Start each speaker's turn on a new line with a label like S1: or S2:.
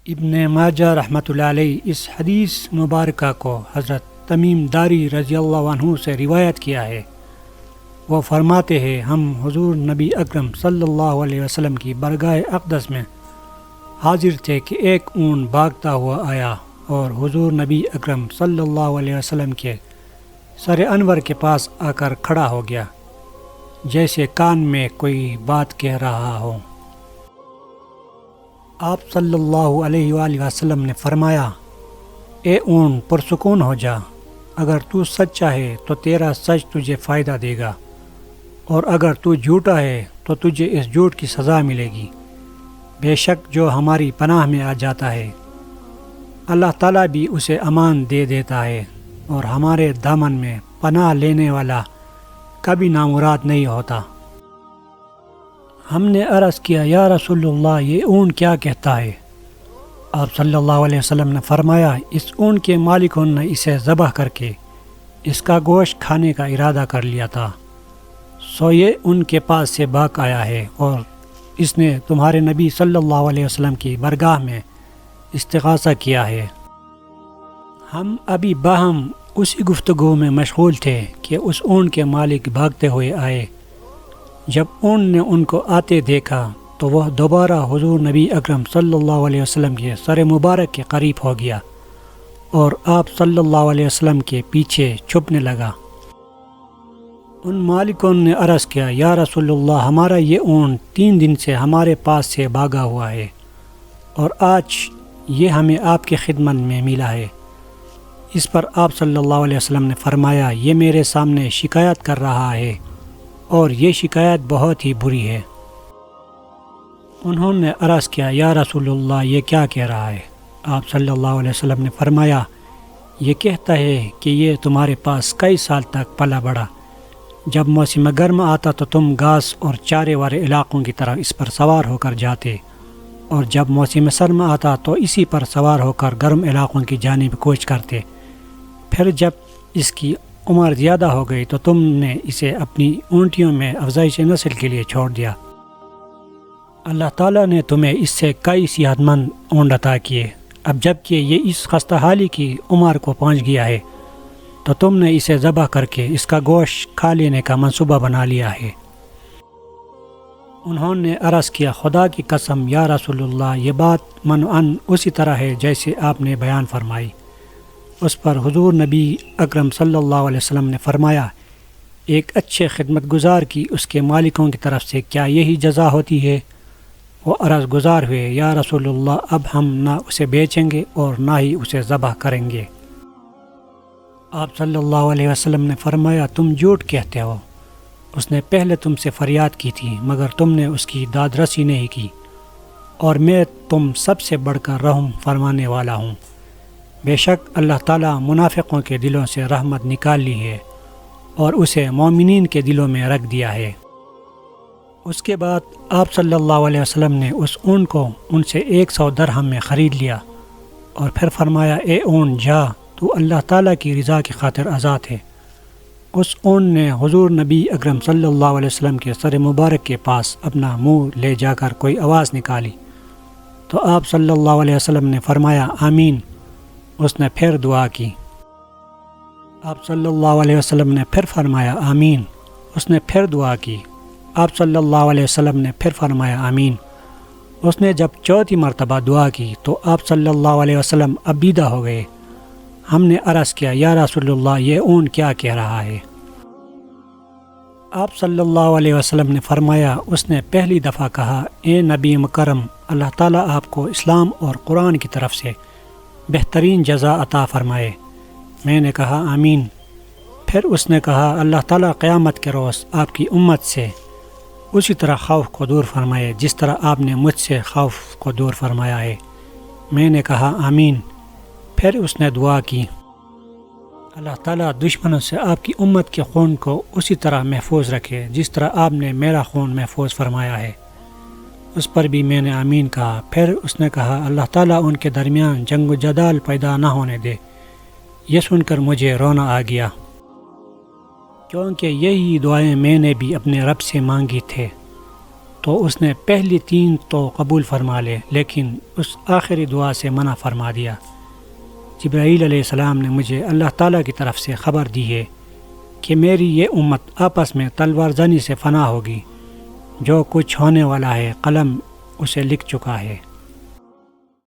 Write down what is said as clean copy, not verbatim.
S1: ابن ماجہ رحمۃ اللہ علیہ اس حدیث مبارکہ کو حضرت تمیم داری رضی اللہ عنہ سے روایت کیا ہے۔ وہ فرماتے ہیں ہم حضور نبی اکرم صلی اللہ علیہ وسلم کی برگاہ اقدس میں حاضر تھے کہ ایک اونٹ بھاگتا ہوا آیا اور حضور نبی اکرم صلی اللہ علیہ وسلم کے سر انور کے پاس آ کر کھڑا ہو گیا، جیسے کان میں کوئی بات کہہ رہا ہو۔ آپ صلی اللہ علیہ وآلہ وسلم نے فرمایا، اے اونٹ پرسکون ہو جا، اگر تو سچا ہے تو تیرا سچ تجھے فائدہ دے گا، اور اگر تو جھوٹا ہے تو تجھے اس جھوٹ کی سزا ملے گی۔ بے شک جو ہماری پناہ میں آ جاتا ہے اللہ تعالیٰ بھی اسے امان دے دیتا ہے، اور ہمارے دامن میں پناہ لینے والا کبھی نامراد نہیں ہوتا۔ ہم نے عرض کیا، یا رسول اللہ یہ اونٹ کیا کہتا ہے؟ آپ صلی اللہ علیہ وسلم نے فرمایا، اس اونٹ کے مالکوں نے اسے ذبح کر کے اس کا گوشت کھانے کا ارادہ کر لیا تھا، سو یہ ان کے پاس سے بھاگ آیا ہے اور اس نے تمہارے نبی صلی اللہ علیہ وسلم کی برگاہ میں استغاثہ کیا ہے۔ ہم ابھی باہم اسی گفتگو میں مشغول تھے کہ اس اونٹ کے مالک بھاگتے ہوئے آئے۔ جب اونٹ نے ان کو آتے دیکھا تو وہ دوبارہ حضور نبی اکرم صلی اللہ علیہ وسلم کے سر مبارک کے قریب ہو گیا اور آپ صلی اللہ علیہ وسلم کے پیچھے چھپنے لگا۔ ان مالکوں نے عرض کیا، یا رسول اللہ ہمارا یہ اونٹ 3 دن سے ہمارے پاس سے بھاگا ہوا ہے، اور آج یہ ہمیں آپ کی خدمت میں ملا ہے۔ اس پر آپ صلی اللہ علیہ وسلم نے فرمایا، یہ میرے سامنے شکایت کر رہا ہے اور یہ شکایت بہت ہی بری ہے۔ انہوں نے عرض کیا، یا رسول اللہ یہ کیا کہہ رہا ہے؟ آپ صلی اللہ علیہ وسلم نے فرمایا، یہ کہتا ہے کہ یہ تمہارے پاس کئی سال تک پلا بڑھا، جب موسم گرم آتا تو تم گھاس اور چارے والے علاقوں کی طرف اس پر سوار ہو کر جاتے، اور جب موسم سرما آتا تو اسی پر سوار ہو کر گرم علاقوں کی جانب کوچ کرتے۔ پھر جب اس کی عمر زیادہ ہو گئی تو تم نے اسے اپنی اونٹیوں میں افزائش نسل کے لیے چھوڑ دیا۔ اللہ تعالیٰ نے تمہیں اس سے کئی صحت مند اونٹ عطا کیے، اب جب کہ یہ اس خستہ حالی کی عمر کو پہنچ گیا ہے تو تم نے اسے ذبح کر کے اس کا گوشت کھا لینے کا منصوبہ بنا لیا ہے۔ انہوں نے عرض کیا، خدا کی قسم یا رسول اللہ یہ بات منعن اسی طرح ہے جیسے آپ نے بیان فرمائی۔ اس پر حضور نبی اکرم صلی اللہ علیہ وسلم نے فرمایا، ایک اچھے خدمت گزار کی اس کے مالکوں کی طرف سے کیا یہی جزا ہوتی ہے؟ وہ عرض گزار ہوئے، یا رسول اللہ اب ہم نہ اسے بیچیں گے اور نہ ہی اسے ذبح کریں گے۔ آپ صلی اللہ علیہ وسلم نے فرمایا، تم جھوٹ کہتے ہو، اس نے پہلے تم سے فریاد کی تھی مگر تم نے اس کی داد رسی نہیں کی، اور میں تم سب سے بڑھ کر رحم فرمانے والا ہوں۔ بے شک اللہ تعالیٰ منافقوں کے دلوں سے رحمت نکال لی ہے اور اسے مومنین کے دلوں میں رکھ دیا ہے۔ اس کے بعد آپ صلی اللہ علیہ وسلم نے اس اونٹ کو ان سے 100 درہم میں خرید لیا اور پھر فرمایا، اے اونٹ جا، تو اللہ تعالیٰ کی رضا کی خاطر آزاد ہے۔ اس اونٹ نے حضور نبی اکرم صلی اللہ علیہ وسلم کے سر مبارک کے پاس اپنا منہ لے جا کر کوئی آواز نکالی تو آپ صلی اللہ علیہ وسلم نے فرمایا، آمین۔ اس نے پھر دعا کی۔ آپ صلی اللہ علیہ وسلم نے پھر فرمایا، آمین۔ اس نے پھر دعا کی۔ آپ صلی اللہ علیہ وسلم نے پھر فرمایا، آمین۔ اس نے جب 4تھی مرتبہ دعا کی تو آپ صلی اللہ علیہ وسلم ابیدہ ہو گئے۔ ہم نے عرض کیا، یا رسول اللہ یہ اونٹ کیا کہہ رہا ہے؟ آپ صلی اللہ علیہ وسلم نے فرمایا، اس نے پہلی دفعہ کہا، اے نبی مکرم، اللہ تعالیٰ آپ کو اسلام اور قرآن کی طرف سے بہترین جزا عطا فرمائے۔ میں نے کہا، آمین۔ پھر اس نے کہا، اللہ تعالیٰ قیامت کے روز آپ کی امت سے اسی طرح خوف کو دور فرمائے جس طرح آپ نے مجھ سے خوف کو دور فرمایا ہے۔ میں نے کہا، آمین۔ پھر اس نے دعا کی، اللہ تعالیٰ دشمنوں سے آپ کی امت کے خون کو اسی طرح محفوظ رکھے جس طرح آپ نے میرا خون محفوظ فرمایا ہے۔ اس پر بھی میں نے آمین کہا۔ پھر اس نے کہا، اللہ تعالیٰ ان کے درمیان جنگ و جدال پیدا نہ ہونے دے۔ یہ سن کر مجھے رونا آ گیا، کیونکہ یہی دعائیں میں نے بھی اپنے رب سے مانگی تھے۔ تو اس نے پہلی 3 تو قبول فرما لے، لیکن اس آخری دعا سے منع فرما دیا۔ جبرائیل علیہ السلام نے مجھے اللہ تعالیٰ کی طرف سے خبر دی ہے کہ میری یہ امت آپس میں تلوار زنی سے فنا ہوگی۔ جو کچھ ہونے والا ہے قلم اسے لکھ چکا ہے۔